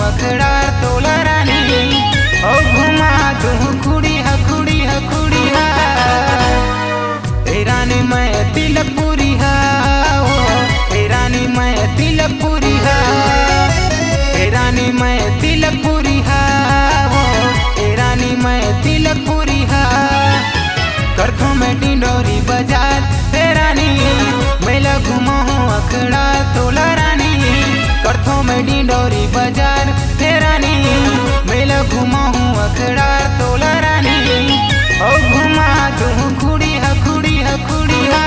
अखड़ा तोला रानी ओ घुमा तू खुड़ी हा खुड़ी हा खुड़ी हा ए रानी मैं तिलकपुरी हा ओ ए रानी मैं तिलकपुरी हा ए रानी मैं तिलकपुरी हा ओ ए रानी मैं तिलकपुरी हा करथों में डिंडोरी बाजार हे रानी मेला घुमा हूँ अखड़ा तोला रानी करथों में डिंडोरी बाजार हे रानी मेला घुमा हूँ अखड़ा तोला रानी ओ घुमा तू खुड़ी हा खुड़ी हा खुड़ी हा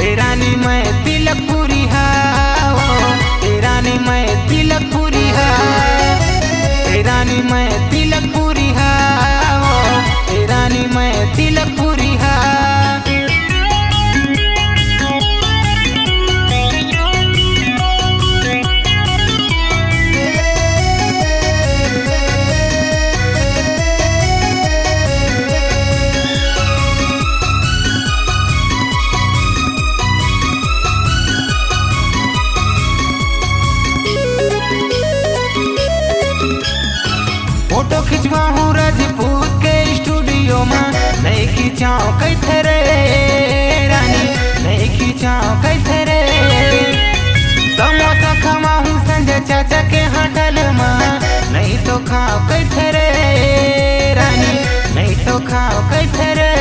ए रानी मैं तिलकपुरी हा ओ ए रानी मैं तिलकपुरी हा ए रानी मैं तिलकपुरी हा ओ ए रानी मैं तिलकपुरी हा फोटो खिंचवा हूँ राजपूत के स्टूडियो में नहीं खिंचाओ कैथे रे रानी नहीं खिंचाओ कैथे रे समोसा खवा हूँ संजय चाचा के होटल में नहीं तो खाओ कैथे रे रानी नहीं तो खाओ कैथे रे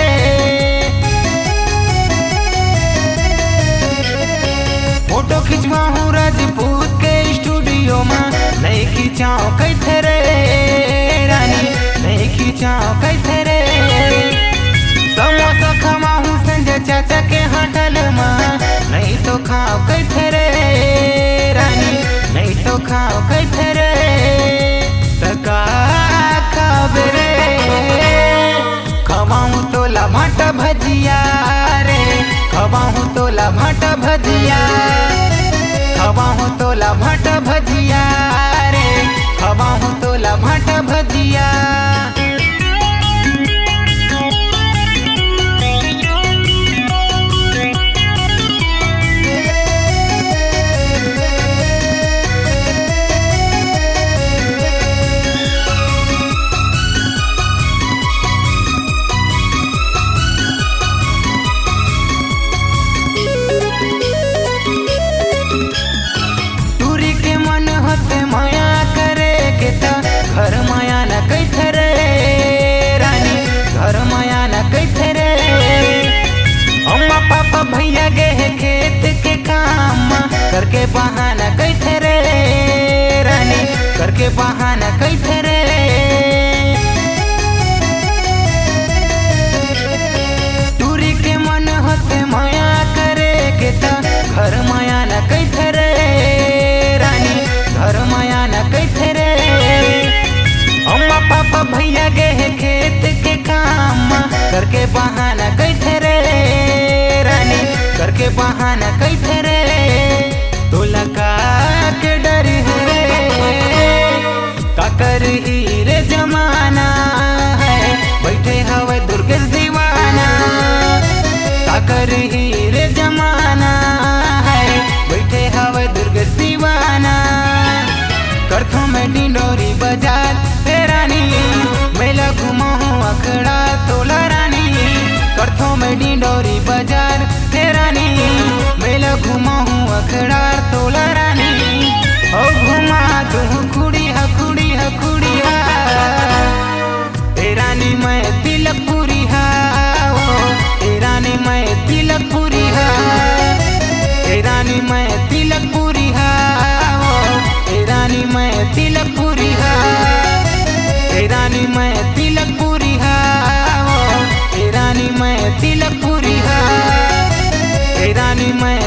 फोटो खिंचवा हूँ राजपूत के स्टूडियो में नहीं खिंचाओ कैथे रे रानी नहीं खिंचाओ कैथे रे समोसा खवा हूँ संजय चाचा के होटल में नहीं तो खाओ कैथे रे रानी नहीं तो खाओ कैथे रे तका खाबे रे खवाऊँ तोला भाटा भजिया रे खवाऊँ तोला भाटा भजिया खवाऊँ तोला भाटा भजिया रे खवाऊँ तोला भाटा भजिया घर माया न कैथे रे रानी घर माया न कैथे रे अम्मा पापा भैया गए खेत के काम करके बहाना कैथे रे रानी करके बहाना कैथे रे टूरी के मन होते माया करे के ता घर माया न कैथे रे रानी घर माया न कैथे रे अम्मा पापा भैया गए खेत के काम करके बहाना कैथे रे रानी करके बहाना कैथे रे तो लगा के डर है का कर ही रे जमाना है बैठे हवे दुर्गेश दीवाना का कर ही रे जमाना है बैठे हवे दुर्गेश दीवाना करथों में डिंडोरी बाजार हे रानी मेला घुमा हूँ अखड़ा तोला रानी करथों में डिंडोरी बाजार हे रानी मेला घुमा हूँ अखड़ा तोला रानी ओ घुमा तू खुड़ी हा खुड़ी हा खुड़ी हा ए रानी मैं तिलकपुरी हा ओ ए रानी मैं तिलकपुरी हा ए रानी मैं तिलकपुरी हा ओ ए रानी मैं तिलकपुरी हा ए रानी मैं तिलकपुरी हा ओ ए रानी मैं तिलकपुरी हा ए रानी मैं